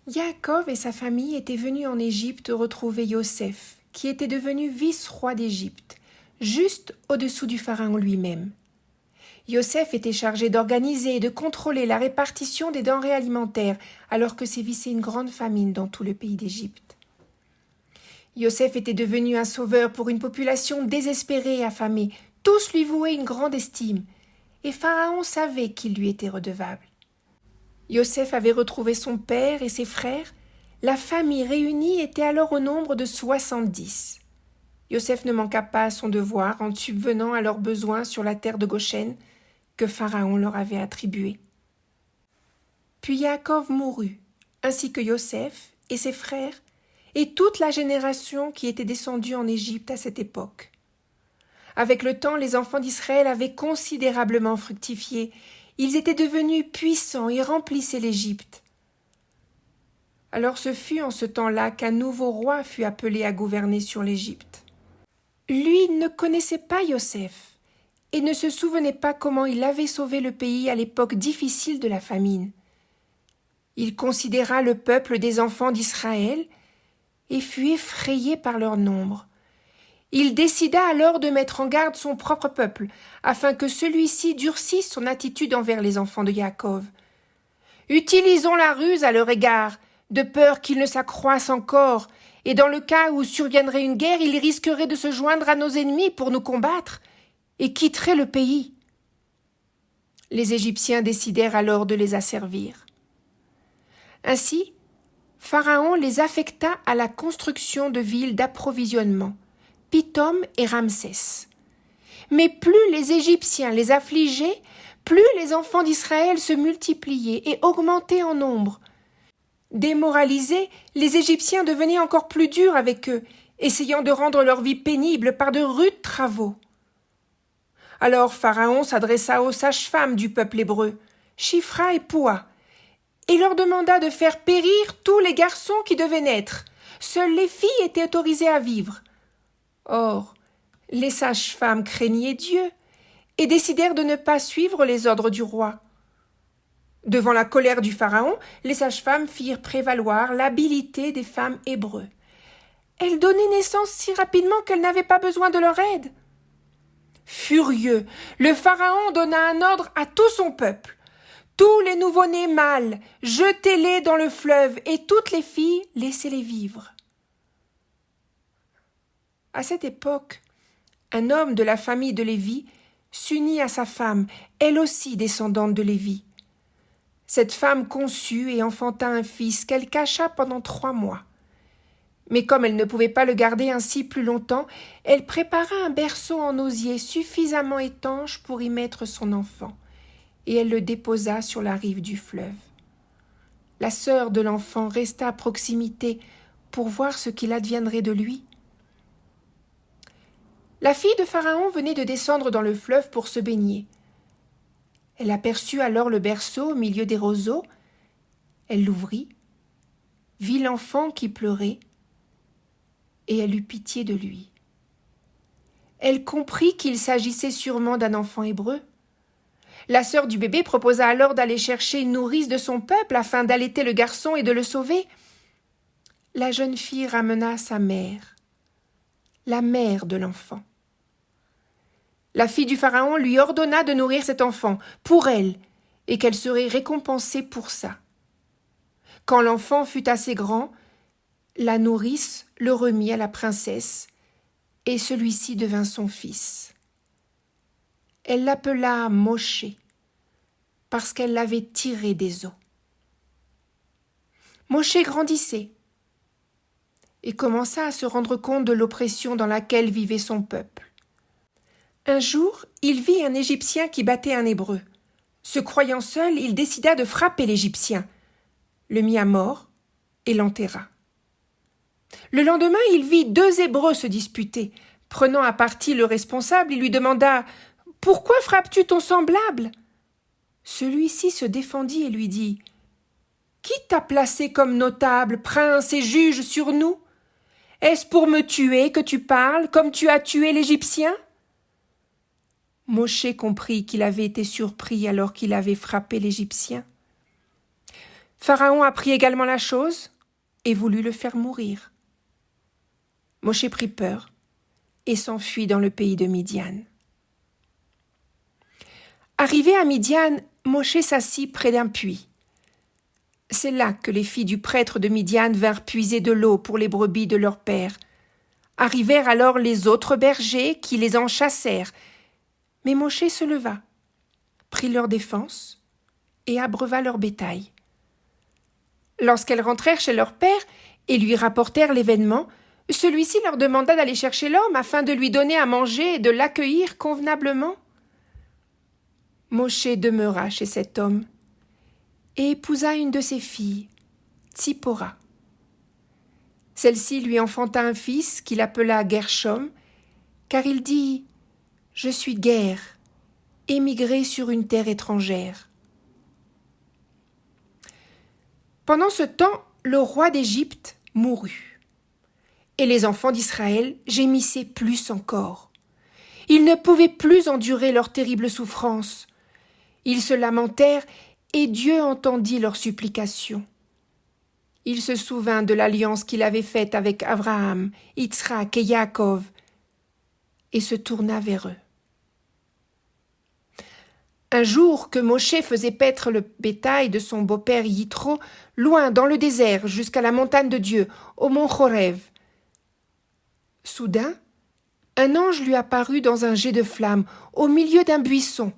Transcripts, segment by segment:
Yaakov et sa famille étaient venus en Égypte retrouver Yosef, qui était devenu vice-roi d'Égypte, juste au-dessous du pharaon lui-même. Yosef était chargé d'organiser et de contrôler la répartition des denrées alimentaires, alors que sévissait une grande famine dans tout le pays d'Égypte. Yosef était devenu un sauveur pour une population désespérée et affamée. Tous lui vouaient une grande estime, et Pharaon savait qu'il lui était redevable. Yosef avait retrouvé son père et ses frères. La famille réunie était alors au nombre de 70. Yosef ne manqua pas à son devoir en subvenant à leurs besoins sur la terre de Goshen que Pharaon leur avait attribuée. Puis Yaakov mourut, ainsi que Yosef et ses frères, et toute la génération qui était descendue en Égypte à cette époque. Avec le temps, les enfants d'Israël avaient considérablement fructifié. Ils étaient devenus puissants et remplissaient l'Égypte. Alors ce fut en ce temps-là qu'un nouveau roi fut appelé à gouverner sur l'Égypte. Lui ne connaissait pas Yosef et ne se souvenait pas comment il avait sauvé le pays à l'époque difficile de la famine. Il considéra le peuple des enfants d'Israël et fut effrayé par leur nombre. Il décida alors de mettre en garde son propre peuple, afin que celui-ci durcisse son attitude envers les enfants de Yaakov. « Utilisons la ruse à leur égard, de peur qu'ils ne s'accroissent encore, et dans le cas où surviendrait une guerre, ils risqueraient de se joindre à nos ennemis pour nous combattre, et quitteraient le pays. » Les Égyptiens décidèrent alors de les asservir. Ainsi, Pharaon les affecta à la construction de villes d'approvisionnement, Pithom et Ramsès. Mais plus les Égyptiens les affligeaient, plus les enfants d'Israël se multipliaient et augmentaient en nombre. Démoralisés, les Égyptiens devenaient encore plus durs avec eux, essayant de rendre leur vie pénible par de rudes travaux. Alors Pharaon s'adressa aux sages-femmes du peuple hébreu, Shifra et Poua, et leur demanda de faire périr tous les garçons qui devaient naître. Seules les filles étaient autorisées à vivre. Or, les sages-femmes craignaient Dieu et décidèrent de ne pas suivre les ordres du roi. Devant la colère du pharaon, les sages-femmes firent prévaloir l'habileté des femmes hébreux. Elles donnaient naissance si rapidement qu'elles n'avaient pas besoin de leur aide. Furieux, le pharaon donna un ordre à tout son peuple. Tous les nouveau-nés mâles, jetez-les dans le fleuve, et toutes les filles, laissez-les vivre. À cette époque, un homme de la famille de Lévi s'unit à sa femme, elle aussi descendante de Lévi. Cette femme conçut et enfanta un fils qu'elle cacha pendant 3 mois. Mais comme elle ne pouvait pas le garder ainsi plus longtemps, elle prépara un berceau en osier suffisamment étanche pour y mettre son enfant, et elle le déposa sur la rive du fleuve. La sœur de l'enfant resta à proximité pour voir ce qu'il adviendrait de lui. La fille de Pharaon venait de descendre dans le fleuve pour se baigner. Elle aperçut alors le berceau au milieu des roseaux. Elle l'ouvrit, vit l'enfant qui pleurait, et elle eut pitié de lui. Elle comprit qu'il s'agissait sûrement d'un enfant hébreu. La sœur du bébé proposa alors d'aller chercher une nourrice de son peuple afin d'allaiter le garçon et de le sauver. La jeune fille ramena sa mère, la mère de l'enfant. La fille du pharaon lui ordonna de nourrir cet enfant pour elle et qu'elle serait récompensée pour ça. Quand l'enfant fut assez grand, la nourrice le remit à la princesse et celui-ci devint son fils. Elle l'appela Moshe parce qu'elle l'avait tiré des eaux. Moshe grandissait et commença à se rendre compte de l'oppression dans laquelle vivait son peuple. Un jour, il vit un Égyptien qui battait un Hébreu. Se croyant seul, il décida de frapper l'Égyptien, le mit à mort et l'enterra. Le lendemain, il vit 2 Hébreux se disputer. Prenant à partie le responsable, il lui demanda « Pourquoi frappes-tu ton semblable ?» Celui-ci se défendit et lui dit « Qui t'a placé comme notable, prince et juge sur nous ? Est-ce pour me tuer que tu parles, comme tu as tué l'Égyptien ?» Moshe comprit qu'il avait été surpris alors qu'il avait frappé l'Égyptien. Pharaon apprit également la chose et voulut le faire mourir. Moshe prit peur et s'enfuit dans le pays de Midian. Arrivé à Midian, Moshe s'assit près d'un puits. C'est là que les filles du prêtre de Midian vinrent puiser de l'eau pour les brebis de leur père. Arrivèrent alors les autres bergers qui les en chassèrent. Mais Moshe se leva, prit leur défense et abreuva leur bétail. Lorsqu'elles rentrèrent chez leur père et lui rapportèrent l'événement, celui-ci leur demanda d'aller chercher l'homme afin de lui donner à manger et de l'accueillir convenablement. Moshe demeura chez cet homme et épousa une de ses filles, Tsippora. Celle-ci lui enfanta un fils qu'il appela Gershom, car il dit « Je suis guère, émigré sur une terre étrangère. » Pendant ce temps, le roi d'Égypte mourut, et les enfants d'Israël gémissaient plus encore. Ils ne pouvaient plus endurer leur terrible souffrance. Ils se lamentèrent, et Dieu entendit leurs supplications. Il se souvint de l'alliance qu'il avait faite avec Abraham, Yitzhak et Yaakov, et se tourna vers eux. Un jour que Moshe faisait paître le bétail de son beau-père Yitro, loin dans le désert, jusqu'à la montagne de Dieu, au mont Chorev. Soudain, un ange lui apparut dans un jet de flamme, au milieu d'un buisson.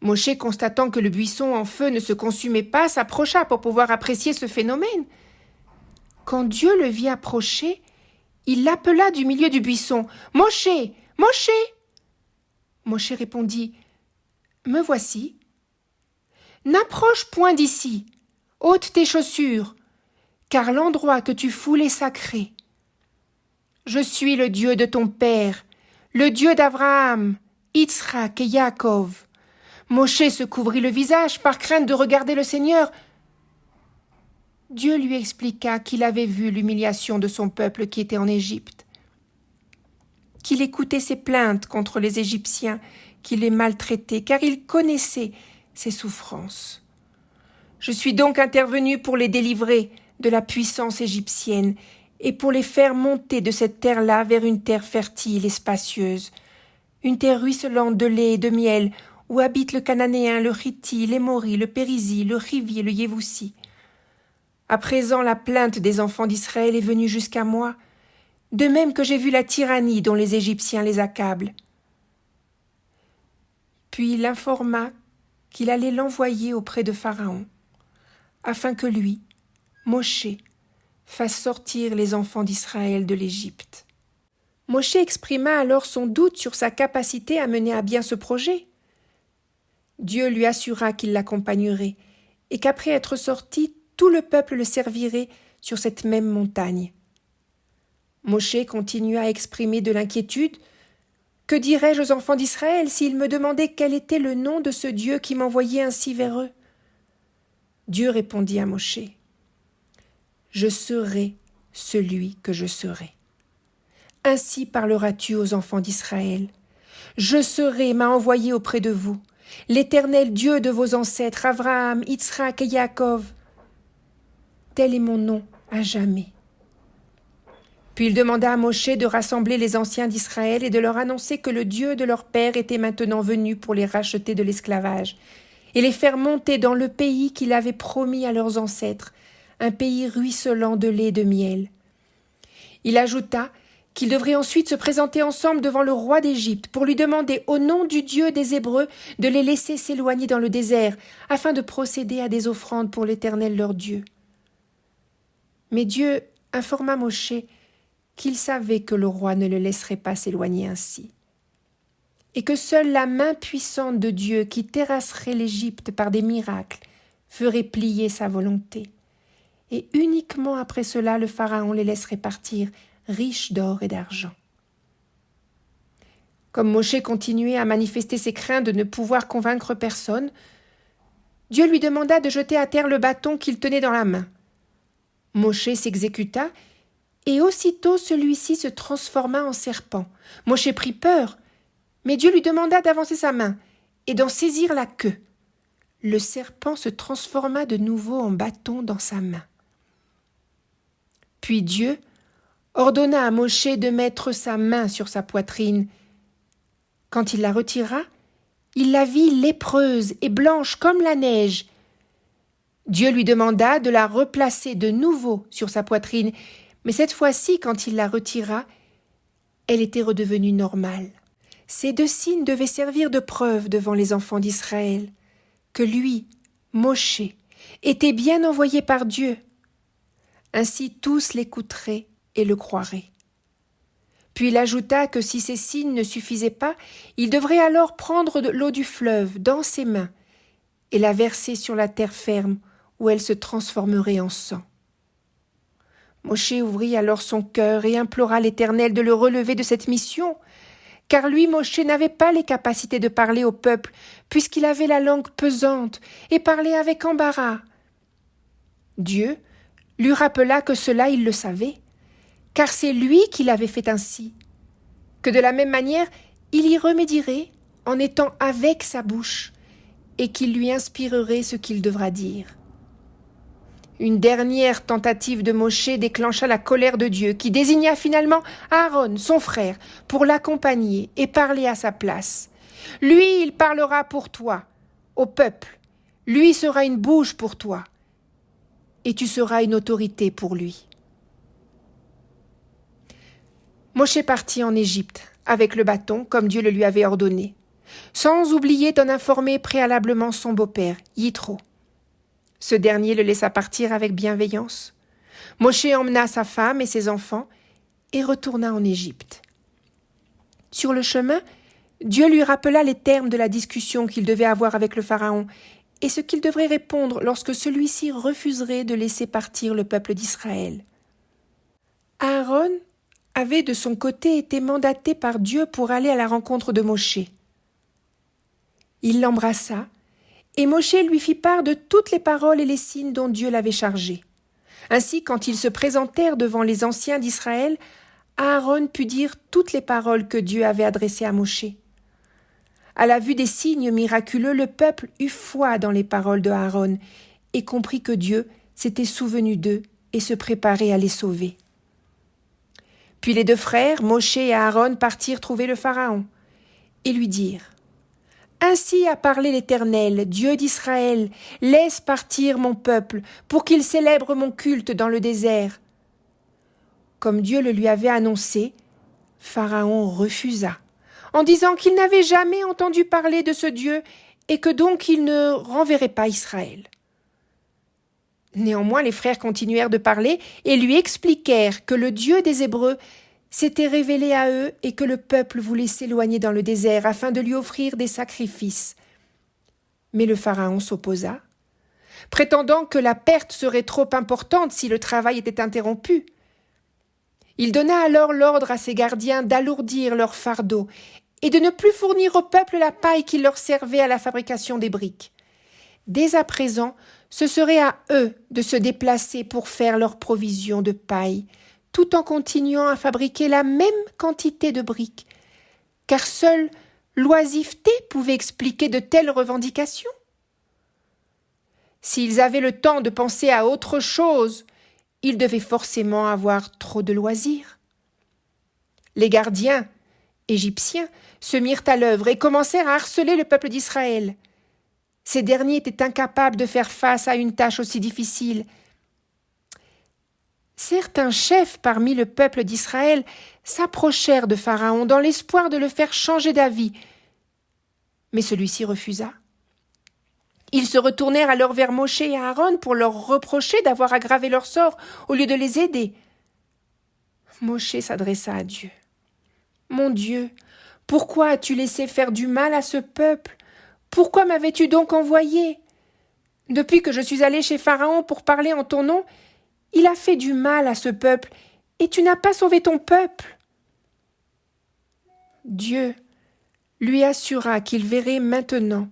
Moshe, constatant que le buisson en feu ne se consumait pas, s'approcha pour pouvoir apprécier ce phénomène. Quand Dieu le vit approcher, il l'appela du milieu du buisson. « Moshe! Moshe !» Moshe répondit « Me voici. »« N'approche point d'ici, ôte tes chaussures, car l'endroit que tu foules est sacré. Je suis le Dieu de ton père, le Dieu d'Abraham, Yitzhak et Yaakov. » Moshe se couvrit le visage par crainte de regarder le Seigneur. Dieu lui expliqua qu'il avait vu l'humiliation de son peuple qui était en Égypte, qu'il écoutait ses plaintes contre les Égyptiens qui les maltraitaient, car il connaissait ses souffrances. Je suis donc intervenu pour les délivrer de la puissance égyptienne et pour les faire monter de cette terre-là vers une terre fertile et spacieuse, une terre ruisselante de lait et de miel, où habitent le Cananéen, le Hitti, l'Émori, le Périzi, le Hivi et le Yévoussi. À présent, la plainte des enfants d'Israël est venue jusqu'à moi, de même que j'ai vu la tyrannie dont les Égyptiens les accablent. Puis il informa qu'il allait l'envoyer auprès de Pharaon, afin que lui, Moshe, fasse sortir les enfants d'Israël de l'Égypte. Moshe exprima alors son doute sur sa capacité à mener à bien ce projet. Dieu lui assura qu'il l'accompagnerait et qu'après être sorti, tout le peuple le servirait sur cette même montagne. Moshe continua à exprimer de l'inquiétude. « Que dirais-je aux enfants d'Israël s'ils me demandaient quel était le nom de ce Dieu qui m'envoyait ainsi vers eux ?» Dieu répondit à Moshe. « Je serai celui que je serai. Ainsi parleras-tu aux enfants d'Israël. Je serai m'a envoyé auprès de vous. L'Éternel Dieu de vos ancêtres, Abraham, Yitzhak et Yaakov. Tel est mon nom à jamais. » Puis il demanda à Moshe de rassembler les anciens d'Israël et de leur annoncer que le Dieu de leur père était maintenant venu pour les racheter de l'esclavage et les faire monter dans le pays qu'il avait promis à leurs ancêtres, un pays ruisselant de lait et de miel. Il ajouta qu'ils devraient ensuite se présenter ensemble devant le roi d'Égypte pour lui demander au nom du Dieu des Hébreux de les laisser s'éloigner dans le désert afin de procéder à des offrandes pour l'Éternel leur Dieu. Mais Dieu informa Moshe qu'il savait que le roi ne le laisserait pas s'éloigner ainsi, et que seule la main puissante de Dieu qui terrasserait l'Égypte par des miracles ferait plier sa volonté, et uniquement après cela le Pharaon les laisserait partir riches d'or et d'argent. Comme Moshe continuait à manifester ses craintes de ne pouvoir convaincre personne, Dieu lui demanda de jeter à terre le bâton qu'il tenait dans la main. Moshe s'exécuta, et aussitôt celui-ci se transforma en serpent. Moshe prit peur, mais Dieu lui demanda d'avancer sa main et d'en saisir la queue. le serpent se transforma de nouveau en bâton dans sa main. Puis Dieu ordonna à Moshe de mettre sa main sur sa poitrine. Quand il la retira, il la vit lépreuse et blanche comme la neige. Dieu lui demanda de la replacer de nouveau sur sa poitrine, mais cette fois-ci, quand il la retira, elle était redevenue normale. Ces deux signes devaient servir de preuve devant les enfants d'Israël, que lui, Moshe, était bien envoyé par Dieu. Ainsi tous l'écouteraient et le croiraient. Puis il ajouta que si ces signes ne suffisaient pas, il devrait alors prendre de l'eau du fleuve dans ses mains et la verser sur la terre ferme où elle se transformerait en sang. Moshe ouvrit alors son cœur et implora l'Éternel de le relever de cette mission, car lui, Moshe, n'avait pas les capacités de parler au peuple, puisqu'il avait la langue pesante et parlait avec embarras. Dieu lui rappela que cela il le savait, car c'est lui qui l'avait fait ainsi, que de la même manière il y remédierait en étant avec sa bouche, et qu'il lui inspirerait ce qu'il devra dire. Une dernière tentative de Moshe déclencha la colère de Dieu, qui désigna finalement Aaron, son frère, pour l'accompagner et parler à sa place. Lui, il parlera pour toi, au peuple. Lui sera une bouche pour toi, et tu seras une autorité pour lui. Moshe partit en Égypte, avec le bâton, comme Dieu le lui avait ordonné, sans oublier d'en informer préalablement son beau-père, Yitro. Ce dernier le laissa partir avec bienveillance. Moshe emmena sa femme et ses enfants et retourna en Égypte. Sur le chemin, Dieu lui rappela les termes de la discussion qu'il devait avoir avec le Pharaon et ce qu'il devrait répondre lorsque celui-ci refuserait de laisser partir le peuple d'Israël. Aaron avait de son côté été mandaté par Dieu pour aller à la rencontre de Moshe. Il l'embrassa, et Moshe lui fit part de toutes les paroles et les signes dont Dieu l'avait chargé. Ainsi, quand ils se présentèrent devant les anciens d'Israël, Aaron put dire toutes les paroles que Dieu avait adressées à Moshe. À la vue des signes miraculeux, le peuple eut foi dans les paroles de Aaron et comprit que Dieu s'était souvenu d'eux et se préparait à les sauver. Puis les deux frères, Moshe et Aaron, partirent trouver le Pharaon et lui dirent: « Ainsi a parlé l'Éternel, Dieu d'Israël, laisse partir mon peuple pour qu'il célèbre mon culte dans le désert. » Comme Dieu le lui avait annoncé, Pharaon refusa, en disant qu'il n'avait jamais entendu parler de ce Dieu et que donc il ne renverrait pas Israël. Néanmoins, les frères continuèrent de parler et lui expliquèrent que le Dieu des Hébreux s'était révélé à eux et que le peuple voulait s'éloigner dans le désert afin de lui offrir des sacrifices. Mais le Pharaon s'opposa, prétendant que la perte serait trop importante si le travail était interrompu. Il donna alors l'ordre à ses gardiens d'alourdir leur fardeau et de ne plus fournir au peuple la paille qui leur servait à la fabrication des briques. Dès à présent, ce serait à eux de se déplacer pour faire leur provision de paille, tout en continuant à fabriquer la même quantité de briques, car seule l'oisiveté pouvait expliquer de telles revendications. S'ils avaient le temps de penser à autre chose, ils devaient forcément avoir trop de loisirs. Les gardiens égyptiens se mirent à l'œuvre et commencèrent à harceler le peuple d'Israël. Ces derniers étaient incapables de faire face à une tâche aussi difficile. Certains chefs parmi le peuple d'Israël s'approchèrent de Pharaon dans l'espoir de le faire changer d'avis, mais celui-ci refusa. Ils se retournèrent alors vers Moshe et Aaron pour leur reprocher d'avoir aggravé leur sort au lieu de les aider. Moshe s'adressa à Dieu. « Mon Dieu, pourquoi as-tu laissé faire du mal à ce peuple ? Pourquoi m'avais-tu donc envoyé ? Depuis que je suis allé chez Pharaon pour parler en ton nom, il a fait du mal à ce peuple, et tu n'as pas sauvé ton peuple. » Dieu lui assura qu'il verrait maintenant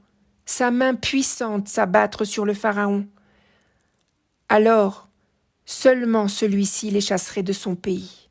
sa main puissante s'abattre sur le Pharaon. Alors, seulement celui-ci les chasserait de son pays.